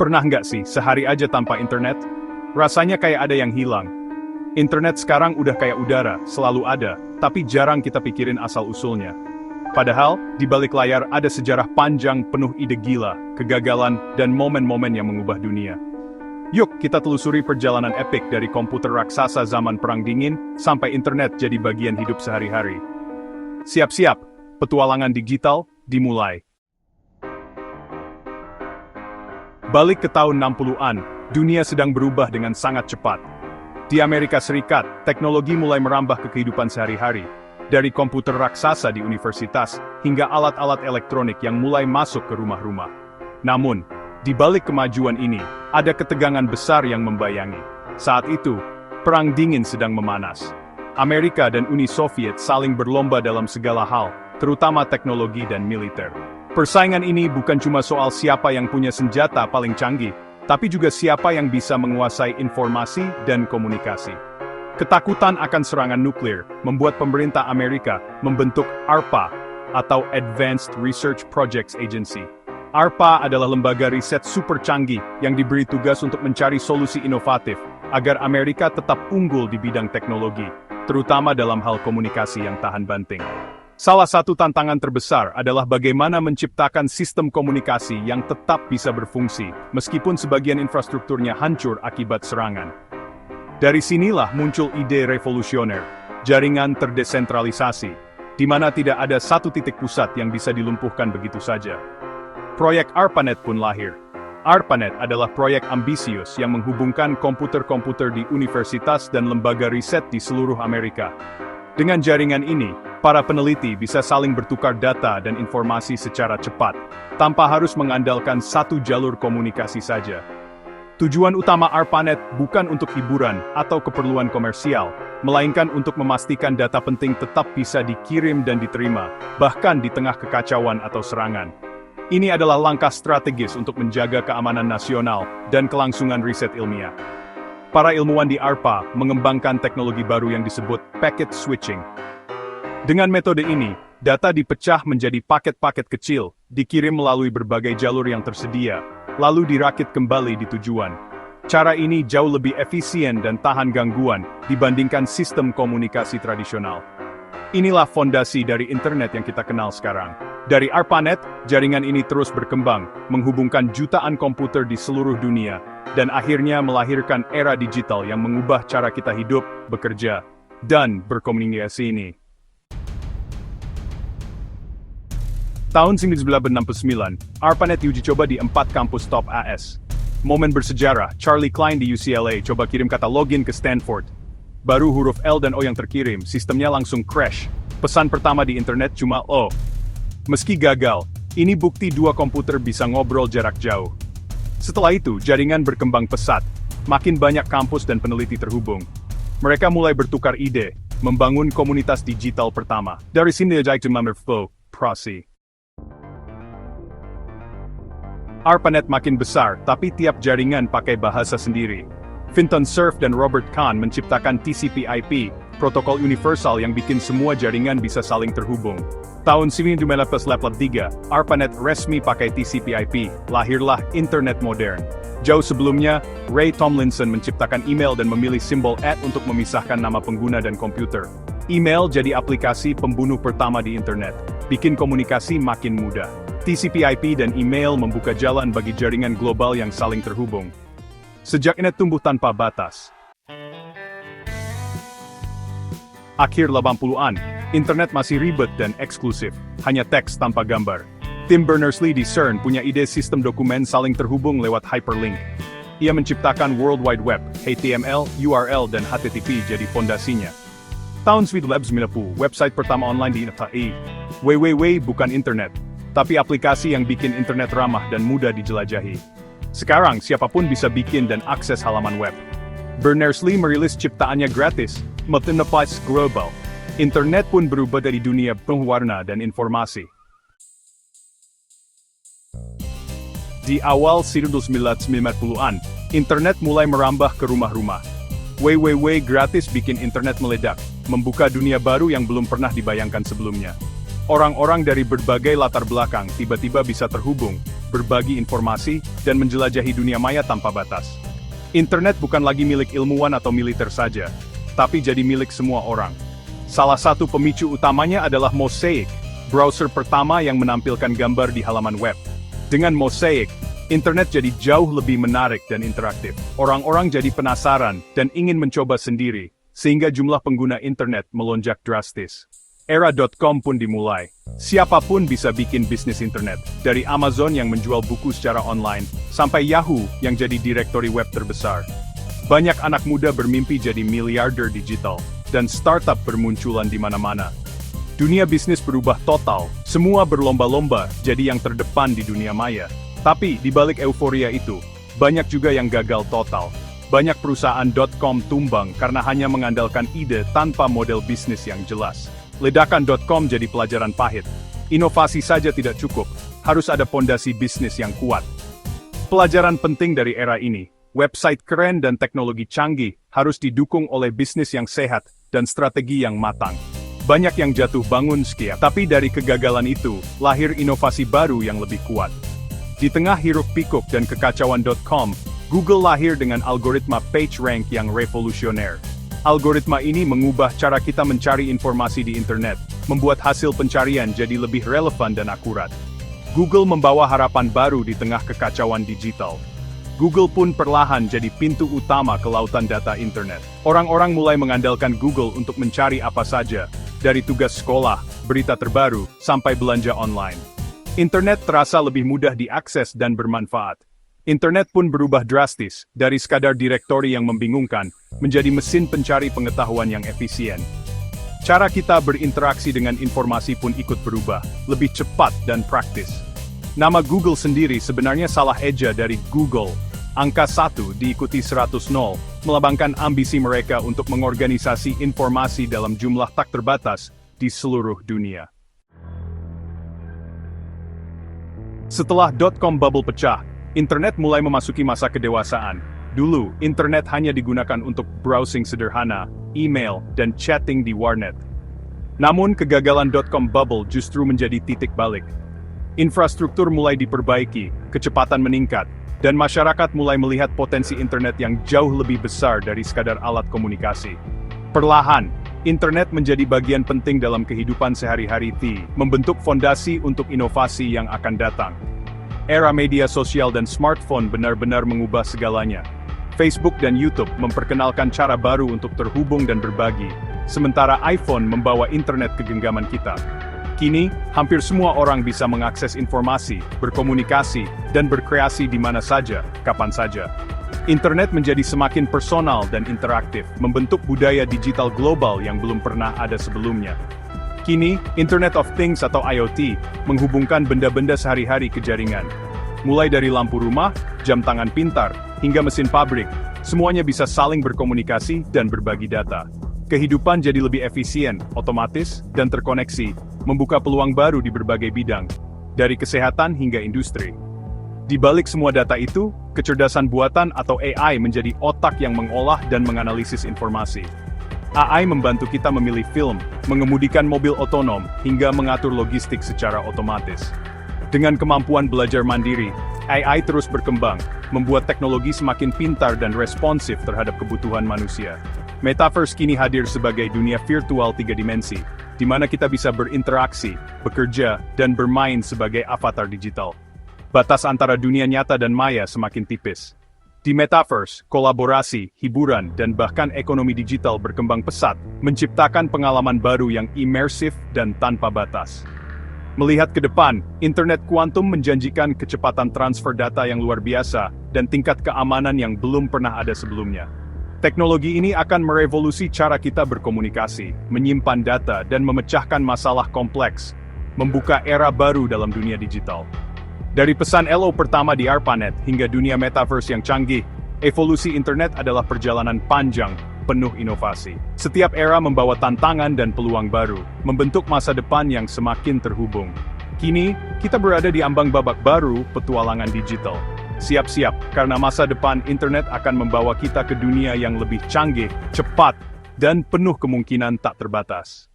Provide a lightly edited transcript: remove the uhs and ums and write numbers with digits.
Pernah nggak sih sehari aja tanpa internet? Rasanya kayak ada yang hilang. Internet sekarang udah kayak udara, selalu ada, tapi jarang kita pikirin asal-usulnya. Padahal, di balik layar ada sejarah panjang penuh ide gila, kegagalan, dan momen-momen yang mengubah dunia. Yuk kita telusuri perjalanan epik dari komputer raksasa zaman Perang Dingin, sampai internet jadi bagian hidup sehari-hari. Siap-siap, petualangan digital, dimulai. Balik ke tahun 60-an, dunia sedang berubah dengan sangat cepat. Di Amerika Serikat, teknologi mulai merambah ke kehidupan sehari-hari. Dari komputer raksasa di universitas, hingga alat-alat elektronik yang mulai masuk ke rumah-rumah. Namun, di balik kemajuan ini, ada ketegangan besar yang membayangi. Saat itu, Perang Dingin sedang memanas. Amerika dan Uni Soviet saling berlomba dalam segala hal, terutama teknologi dan militer. Persaingan ini bukan cuma soal siapa yang punya senjata paling canggih, tapi juga siapa yang bisa menguasai informasi dan komunikasi. Ketakutan akan serangan nuklir membuat pemerintah Amerika membentuk ARPA atau Advanced Research Projects Agency. ARPA adalah lembaga riset super canggih yang diberi tugas untuk mencari solusi inovatif agar Amerika tetap unggul di bidang teknologi, terutama dalam hal komunikasi yang tahan banting. Salah satu tantangan terbesar adalah bagaimana menciptakan sistem komunikasi yang tetap bisa berfungsi, meskipun sebagian infrastrukturnya hancur akibat serangan. Dari sinilah muncul ide revolusioner, jaringan terdesentralisasi, di mana tidak ada satu titik pusat yang bisa dilumpuhkan begitu saja. Proyek ARPANET pun lahir. ARPANET adalah proyek ambisius yang menghubungkan komputer-komputer di universitas dan lembaga riset di seluruh Amerika. Dengan jaringan ini, para peneliti bisa saling bertukar data dan informasi secara cepat, tanpa harus mengandalkan satu jalur komunikasi saja. Tujuan utama ARPANET bukan untuk hiburan atau keperluan komersial, melainkan untuk memastikan data penting tetap bisa dikirim dan diterima, bahkan di tengah kekacauan atau serangan. Ini adalah langkah strategis untuk menjaga keamanan nasional dan kelangsungan riset ilmiah. Para ilmuwan di ARPA mengembangkan teknologi baru yang disebut packet switching. Dengan metode ini, data dipecah menjadi paket-paket kecil, dikirim melalui berbagai jalur yang tersedia, lalu dirakit kembali di tujuan. Cara ini jauh lebih efisien dan tahan gangguan dibandingkan sistem komunikasi tradisional. Inilah fondasi dari internet yang kita kenal sekarang. Dari ARPANET, jaringan ini terus berkembang, menghubungkan jutaan komputer di seluruh dunia, dan akhirnya melahirkan era digital yang mengubah cara kita hidup, bekerja, dan berkomunikasi ini. Tahun 1969, ARPANET diuji coba di 4 kampus top AS. Momen bersejarah, Charlie Klein di UCLA coba kirim kata login ke Stanford. Baru huruf L dan O yang terkirim, sistemnya langsung crash. Pesan pertama di internet cuma O. Meski gagal, ini bukti dua komputer bisa ngobrol jarak jauh. Setelah itu, jaringan berkembang pesat. Makin banyak kampus dan peneliti terhubung. Mereka mulai bertukar ide, membangun komunitas digital pertama. Dari sini aja flow, prosi. ARPANET makin besar, tapi tiap jaringan pakai bahasa sendiri. Vinton Cerf dan Robert Kahn menciptakan TCP/IP, protokol universal yang bikin semua jaringan bisa saling terhubung. Tahun 1983, ARPANET resmi pakai TCP/IP, lahirlah internet modern. Jauh sebelumnya, Ray Tomlinson menciptakan email dan memilih simbol @ untuk memisahkan nama pengguna dan komputer. Email jadi aplikasi pembunuh pertama di internet, bikin komunikasi makin mudah. TCP/IP dan email membuka jalan bagi jaringan global yang saling terhubung. Sejak internet tumbuh tanpa batas. Akhir 80-an, internet masih ribet dan eksklusif, hanya teks tanpa gambar. Tim Berners-Lee di CERN punya ide sistem dokumen saling terhubung lewat hyperlink. Ia menciptakan World Wide Web, HTML, URL, dan HTTP jadi fondasinya. Tahun 1990, website pertama online di Indonesia. www bukan internet, tapi aplikasi yang bikin internet ramah dan mudah dijelajahi. Sekarang, siapapun bisa bikin dan akses halaman web. Berners-Lee merilis ciptaannya gratis, Multiplies Global. Internet pun berubah dari dunia penuh warna dan informasi. Di awal 1990-an, internet mulai merambah ke rumah-rumah. www gratis bikin internet meledak, membuka dunia baru yang belum pernah dibayangkan sebelumnya. Orang-orang dari berbagai latar belakang tiba-tiba bisa terhubung, berbagi informasi, dan menjelajahi dunia maya tanpa batas. Internet bukan lagi milik ilmuwan atau militer saja, tapi jadi milik semua orang. Salah satu pemicu utamanya adalah Mosaic, browser pertama yang menampilkan gambar di halaman web. Dengan Mosaic, internet jadi jauh lebih menarik dan interaktif. Orang-orang jadi penasaran dan ingin mencoba sendiri, sehingga jumlah pengguna internet melonjak drastis. Era .com pun dimulai. Siapapun bisa bikin bisnis internet, dari Amazon yang menjual buku secara online, sampai Yahoo yang jadi direktori web terbesar. Banyak anak muda bermimpi jadi miliarder digital, dan startup bermunculan di mana-mana. Dunia bisnis berubah total, semua berlomba-lomba jadi yang terdepan di dunia maya. Tapi, di balik euforia itu, banyak juga yang gagal total. Banyak perusahaan .com tumbang karena hanya mengandalkan ide tanpa model bisnis yang jelas. Ledakan.com jadi pelajaran pahit. Inovasi saja tidak cukup, harus ada pondasi bisnis yang kuat. Pelajaran penting dari era ini, website keren dan teknologi canggih harus didukung oleh bisnis yang sehat dan strategi yang matang. Banyak yang jatuh bangun sekian, tapi dari kegagalan itu, lahir inovasi baru yang lebih kuat. Di tengah hiruk-pikuk dan kekacauan.com, Google lahir dengan algoritma PageRank yang revolusioner. Algoritma ini mengubah cara kita mencari informasi di internet, membuat hasil pencarian jadi lebih relevan dan akurat. Google membawa harapan baru di tengah kekacauan digital. Google pun perlahan jadi pintu utama ke lautan data internet. Orang-orang mulai mengandalkan Google untuk mencari apa saja, dari tugas sekolah, berita terbaru, sampai belanja online. Internet terasa lebih mudah diakses dan bermanfaat. Internet pun berubah drastis, dari sekadar direktori yang membingungkan, menjadi mesin pencari pengetahuan yang efisien. Cara kita berinteraksi dengan informasi pun ikut berubah, lebih cepat dan praktis. Nama Google sendiri sebenarnya salah eja dari Google. Angka 1 diikuti 100 nol, melambangkan ambisi mereka untuk mengorganisasi informasi dalam jumlah tak terbatas di seluruh dunia. Setelah .com bubble pecah, internet mulai memasuki masa kedewasaan. Dulu, internet hanya digunakan untuk browsing sederhana, email, dan chatting di warnet. Namun kegagalan .com bubble justru menjadi titik balik. Infrastruktur mulai diperbaiki, kecepatan meningkat, dan masyarakat mulai melihat potensi internet yang jauh lebih besar dari sekadar alat komunikasi. Perlahan, internet menjadi bagian penting dalam kehidupan sehari-hari, membentuk fondasi untuk inovasi yang akan datang. Era media sosial dan smartphone benar-benar mengubah segalanya. Facebook dan YouTube memperkenalkan cara baru untuk terhubung dan berbagi, sementara iPhone membawa internet ke genggaman kita. Kini, hampir semua orang bisa mengakses informasi, berkomunikasi, dan berkreasi di mana saja, kapan saja. Internet menjadi semakin personal dan interaktif, membentuk budaya digital global yang belum pernah ada sebelumnya. Kini, Internet of Things atau IoT menghubungkan benda-benda sehari-hari ke jaringan. Mulai dari lampu rumah, jam tangan pintar, hingga mesin pabrik, semuanya bisa saling berkomunikasi dan berbagi data. Kehidupan jadi lebih efisien, otomatis, dan terkoneksi, membuka peluang baru di berbagai bidang, dari kesehatan hingga industri. Di balik semua data itu, kecerdasan buatan atau AI menjadi otak yang mengolah dan menganalisis informasi. AI membantu kita memilih film, mengemudikan mobil otonom, hingga mengatur logistik secara otomatis. Dengan kemampuan belajar mandiri, AI terus berkembang, membuat teknologi semakin pintar dan responsif terhadap kebutuhan manusia. Metaverse kini hadir sebagai dunia virtual 3 dimensi, di mana kita bisa berinteraksi, bekerja, dan bermain sebagai avatar digital. Batas antara dunia nyata dan maya semakin tipis. Di Metaverse, kolaborasi, hiburan, dan bahkan ekonomi digital berkembang pesat, menciptakan pengalaman baru yang imersif dan tanpa batas. Melihat ke depan, internet kuantum menjanjikan kecepatan transfer data yang luar biasa, dan tingkat keamanan yang belum pernah ada sebelumnya. Teknologi ini akan merevolusi cara kita berkomunikasi, menyimpan data, dan memecahkan masalah kompleks, membuka era baru dalam dunia digital. Dari pesan Elo pertama di ARPANET hingga dunia metaverse yang canggih, evolusi internet adalah perjalanan panjang, penuh inovasi. Setiap era membawa tantangan dan peluang baru, membentuk masa depan yang semakin terhubung. Kini, kita berada di ambang babak baru petualangan digital. Siap-siap, karena masa depan internet akan membawa kita ke dunia yang lebih canggih, cepat, dan penuh kemungkinan tak terbatas.